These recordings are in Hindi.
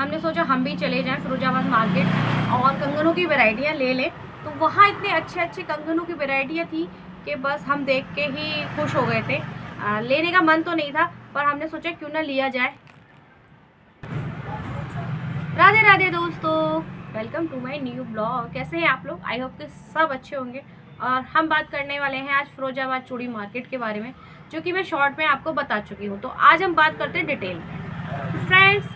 हमने सोचा हम भी चले जाएं फिरोजाबाद मार्केट और कंगनों की वैरायटियाँ ले लें। तो वहाँ इतने अच्छे अच्छे कंगनों की वैरायटियाँ थी कि बस हम देख के ही खुश हो गए थे। लेने का मन तो नहीं था, पर हमने सोचा क्यों ना लिया जाए। राधे राधे दोस्तों, welcome to my new blog. कैसे हैं आप लोग? आई होप कि सब अच्छे होंगे। और हम बात करने वाले हैं आज फिरोजाबाद चूड़ी मार्केट के बारे में, जो कि मैं शॉर्ट में आपको बता चुकी हूँ। तो आज हम बात करते हैं डिटेल में। फ्रेंड्स,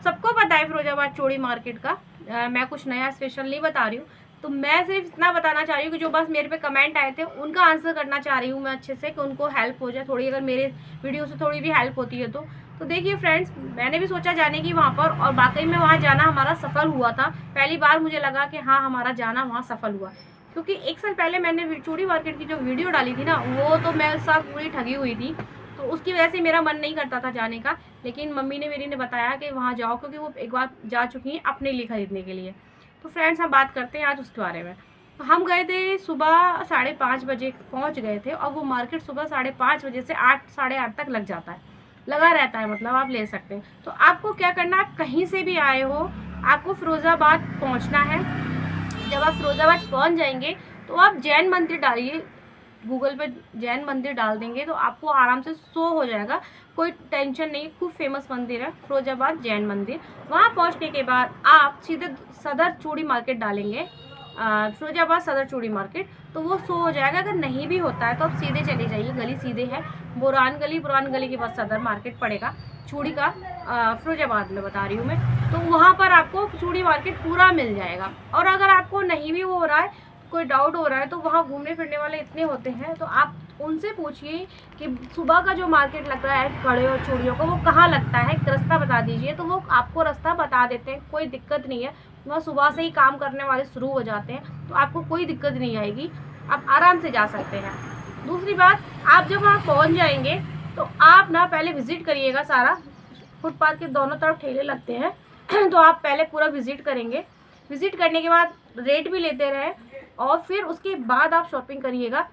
सबको पता है फिरोजाबाद चूड़ी मार्केट का। मैं कुछ नया स्पेशल नहीं बता रही हूँ। तो मैं सिर्फ इतना बताना चाह रही हूँ कि जो बस मेरे पे कमेंट आए थे उनका आंसर करना चाह रही हूँ मैं अच्छे से, कि उनको हेल्प हो जाए थोड़ी, अगर मेरे वीडियो से थोड़ी भी हेल्प होती है तो देखिए फ्रेंड्स, मैंने भी सोचा जाने की वहाँ पर, और वाकई में वहाँ जाना हमारा सफल हुआ था। पहली बार मुझे लगा कि हाँ, हमारा जाना वहाँ सफल हुआ। क्योंकि एक साल पहले मैंने चूड़ी मार्केट की जो वीडियो डाली थी ना, वो तो मैं उस साथ पूरी ठगी हुई थी। तो उसकी वजह से मेरा मन नहीं करता था जाने का। लेकिन मम्मी ने मेरी ने बताया कि वहाँ जाओ, क्योंकि वो एक बार जा चुकी हैं अपने लिए खरीदने के लिए। तो फ्रेंड्स, हम बात करते हैं आज उसके बारे में। तो हम गए थे सुबह 5:30 बजे पहुँच गए थे, और वो मार्केट सुबह 5:30 बजे से 8 साढ़े 8 तक लग जाता है, लगा रहता है, मतलब आप ले सकते हैं। तो आपको क्या करना है, आप कहीं से भी आए हो, आपको फिरोजाबाद पहुँचना है। जब आप फिरोजाबाद पहुँच जाएंगे तो आप जैन मंदिर डालिए, गूगल पे जैन मंदिर डाल देंगे तो आपको आराम से शो हो जाएगा, कोई टेंशन नहीं। खूब फेमस मंदिर है फिरोजाबाद जैन मंदिर। वहाँ पहुँचने के बाद आप सीधे सदर चूड़ी मार्केट डालेंगे, फिरोजाबाद सदर चूड़ी मार्केट, तो वो शो हो जाएगा। अगर नहीं भी होता है तो आप सीधे चले जाइए, गली सीधे है, बुरान गली के बाद सदर मार्केट पड़ेगा चूड़ी का। फिरोजाबाद में बता रही हूँ मैं। तो वहाँ पर आपको चूड़ी मार्केट पूरा मिल जाएगा। और अगर आपको नहीं भी वो हो रहा है, कोई डाउट हो रहा है, तो वहाँ घूमने फिरने वाले इतने होते हैं, तो आप उनसे पूछिए कि सुबह का जो मार्केट लगता है कड़े और चूड़ियों का, वो कहाँ लगता है, एक रास्ता बता दीजिए, तो वो आपको रास्ता बता देते हैं। कोई दिक्कत नहीं है, वहाँ सुबह से ही काम करने वाले शुरू हो जाते हैं, तो आपको कोई दिक्कत नहीं आएगी, आप आराम से जा सकते हैं। दूसरी बात, आप जब वहाँ पहुँच जाएंगे तो आप ना पहले विजिट करिएगा सारा। फुटपाथ के दोनों तरफ ठेले लगते हैं तो आप पहले पूरा विजिट करेंगे। विजिट करने के बाद रेट भी लेते रहे, और फिर उसके बाद आप शॉपिंग करिएगा।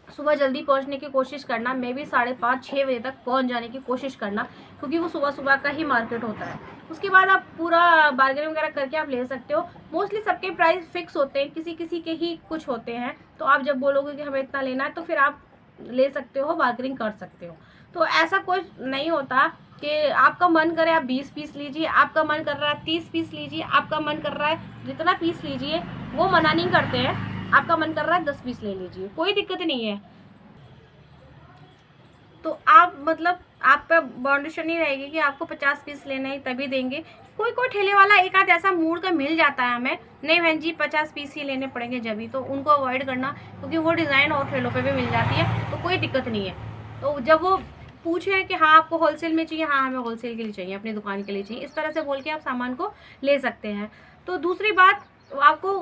सुबह जल्दी पहुंचने की कोशिश करना, मैं भी 5:30-6 बजे तक पहुंच जाने की कोशिश करना, क्योंकि वो सुबह सुबह का ही मार्केट होता है। उसके बाद आप पूरा बार्गेनिंग वगैरह करके आप ले सकते हो। मोस्टली सबके प्राइस फिक्स होते हैं, किसी किसी के ही कुछ होते हैं। तो आप जब बोलोगे कि हमें इतना लेना है, तो फिर आप ले सकते हो, बार्गेनिंग कर सकते हो। तो ऐसा कुछ नहीं होता कि आपका मन करे आप 20 पीस लीजिए, आपका मन कर रहा है 30 पीस लीजिए, आपका मन कर रहा है जितना पीस लीजिए, वो मना नहीं करते हैं। आपका मन कर रहा है 10 पीस ले लीजिए, कोई दिक्कत नहीं है। तो आप मतलब आप पे बाउंडेशन नहीं रहेगी कि आपको 50 पीस लेने ही तभी देंगे। कोई कोई ठेले वाला एक आध ऐसा मूड का मिल जाता है हमें, नहीं बहन जी 50 पीस ही लेने पड़ेंगे जब ही, तो उनको अवॉइड करना, क्योंकि वो डिज़ाइन और ठेलों पे भी मिल जाती है, तो कोई दिक्कत नहीं है। तो जब वो पूछे कि हाँ आपको होलसेल में चाहिए, हाँ हमें होलसेल के लिए चाहिए, अपनी दुकान के लिए चाहिए, इस तरह से बोल के आप सामान को ले सकते हैं। तो दूसरी बात, आपको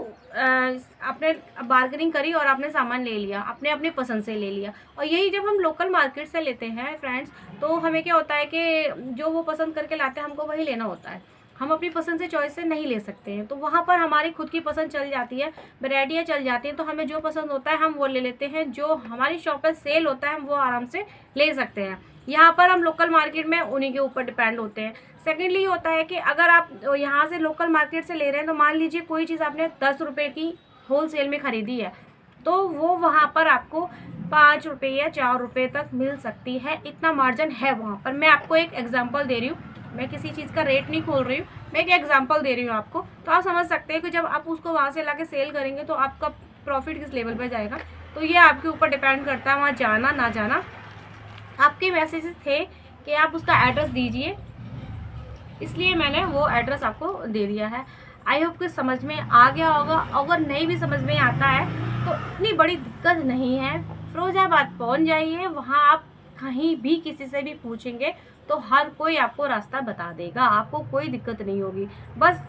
अपने बार्गेनिंग करी और आपने सामान ले लिया, अपने अपने पसंद से ले लिया। और यही जब हम लोकल मार्केट से लेते हैं फ्रेंड्स, तो हमें क्या होता है कि जो वो पसंद करके लाते हैं हमको वही लेना होता है, हम अपनी पसंद से चॉइस से नहीं ले सकते हैं। तो वहाँ पर हमारी खुद की पसंद चल जाती है, वैरायटियाँ चल जाती हैं, तो हमें जो पसंद होता है हम वो ले लेते हैं, जो हमारी शॉप पर सेल होता है हम वो आराम से ले सकते हैं। यहाँ पर हम लोकल मार्केट में उन्हीं के ऊपर डिपेंड होते हैं। सेकेंडली होता है कि अगर आप यहाँ से लोकल मार्केट से ले रहे हैं, तो मान लीजिए कोई चीज़ आपने 10 रुपये की होल सेल में ख़रीदी है, तो वो वहाँ पर आपको 5 रुपये या 4 रुपये तक मिल सकती है, इतना मार्जिन है वहाँ पर। मैं आपको एक एग्जांपल दे रही हूँ, मैं किसी चीज़ का रेट नहीं खोल रही हूँ, मैं एक एग्जांपल दे रही हूँ आपको, तो आप समझ सकते हैं कि जब आप उसको वहाँ से ला के सेल करेंगे तो आपका प्रॉफिट किस लेवल पर जाएगा। तो ये आपके ऊपर डिपेंड करता है, वहाँ जाना ना जाना। आपके मैसेजेस थे कि आप उसका एड्रेस दीजिए, इसलिए मैंने वो एड्रेस आपको दे दिया है। आई होप कि समझ में आ गया होगा। अगर नहीं भी समझ में आता है तो इतनी बड़ी दिक्कत नहीं है, फिरोजाबाद पहुंच जाइए, वहाँ आप कहीं भी किसी से भी पूछेंगे तो हर कोई आपको रास्ता बता देगा, आपको कोई दिक्कत नहीं होगी। बस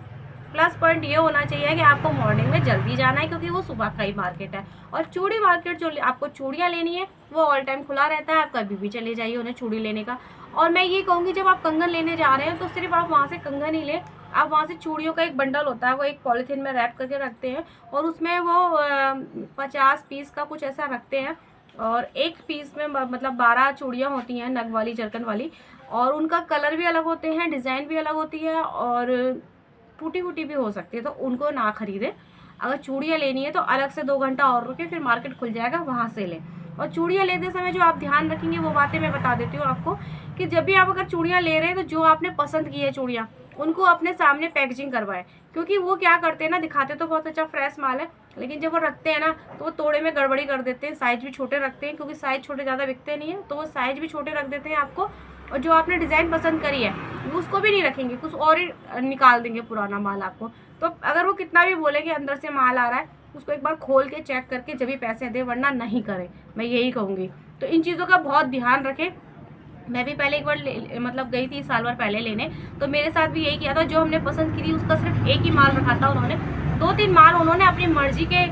प्लस पॉइंट ये होना चाहिए कि आपको मॉर्निंग में जल्दी जाना है, क्योंकि वो सुबह का ही मार्केट है। और चूड़ी मार्केट जो आपको चूड़ियाँ लेनी है वो ऑल टाइम खुला रहता है, आप कभी भी चले जाइए उन्हें चूड़ी लेने का। और मैं ये कहूँगी, जब आप कंगन लेने जा रहे हैं तो सिर्फ आप वहाँ से कंगन ही लें, आप वहाँ से चूड़ियों का एक बंडल होता है, वो एक पॉलीथीन में रैप करके रखते हैं, और उसमें वो 50 पीस का कुछ ऐसा रखते हैं, और एक पीस में मतलब 12 चूड़ियाँ होती हैं, नग वाली जरकन वाली, और उनका कलर भी अलग होते हैं, डिज़ाइन भी अलग होती है और टूटी-फूटी भी हो सकती है, तो उनको ना खरीदें। अगर चूड़ियाँ लेनी है तो अलग से 2 घंटा और रुके, फिर मार्केट खुल जाएगा वहाँ से लें। और चूड़ियाँ लेते समय जो आप ध्यान रखेंगे वो बातें मैं बता देती हूँ आपको, कि जब भी आप अगर चूड़ियाँ ले रहे हैं तो जो आपने पसंद की है चूड़ियाँ, उनको अपने सामने पैकेजिंग करवाएँ। क्योंकि वो क्या करते हैं ना, दिखाते तो बहुत अच्छा फ्रेश माल है, लेकिन जब वो रखते हैं ना तो वो तोड़े में गड़बड़ी कर देते हैं, साइज़ भी छोटे रखते हैं, क्योंकि साइज़ छोटे ज़्यादा बिकते नहीं हैं, तो वो साइज़ भी छोटे रख देते हैं आपको। और जो आपने डिज़ाइन पसंद करी है उसको भी नहीं रखेंगे, कुछ और ही निकाल देंगे पुराना माल आपको। तो अगर वो कितना भी बोले कि अंदर से माल आ रहा है, उसको एक बार खोल के चेक करके जब भी पैसे दें, वरना नहीं करें, मैं यही कहूँगी। तो इन चीज़ों का बहुत ध्यान रखें। मैं भी पहले एक बार मतलब गई थी साल भर पहले लेने, तो मेरे साथ भी यही किया था। जो हमने पसंद की थी उसका सिर्फ एक ही माल रखा था उन्होंने, 2-3 माल उन्होंने अपनी मर्जी के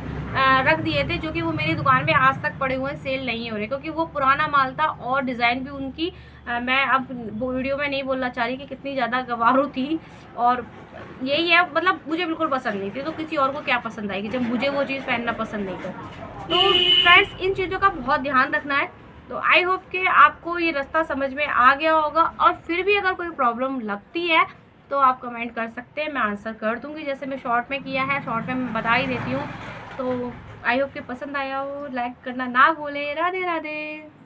रख दिए थे, जो कि वो मेरी दुकान में आज तक पड़े हुए हैं, सेल नहीं हो रहे, क्योंकि वो पुराना माल था और डिज़ाइन भी उनकी मैं अब वीडियो में नहीं बोलना चाह रही कि कितनी ज़्यादा गवारू थी। और यही है, मतलब मुझे बिल्कुल पसंद नहीं थी, तो किसी और को क्या पसंद आएगी जब मुझे वो चीज़ पहनना पसंद नहीं तो फ्रेंड्स, इन चीज़ों का बहुत ध्यान रखना है। तो आई होप कि आपको ये रास्ता समझ में आ गया होगा, और फिर भी अगर कोई प्रॉब्लम लगती है तो आप कमेंट कर सकते हैं, मैं आंसर कर दूंगी। जैसे मैं शॉर्ट में किया है, शॉर्ट में मैं बता ही देती हूँ। तो आई होप कि पसंद आया हो, लाइक करना ना भूलें। राधे राधे।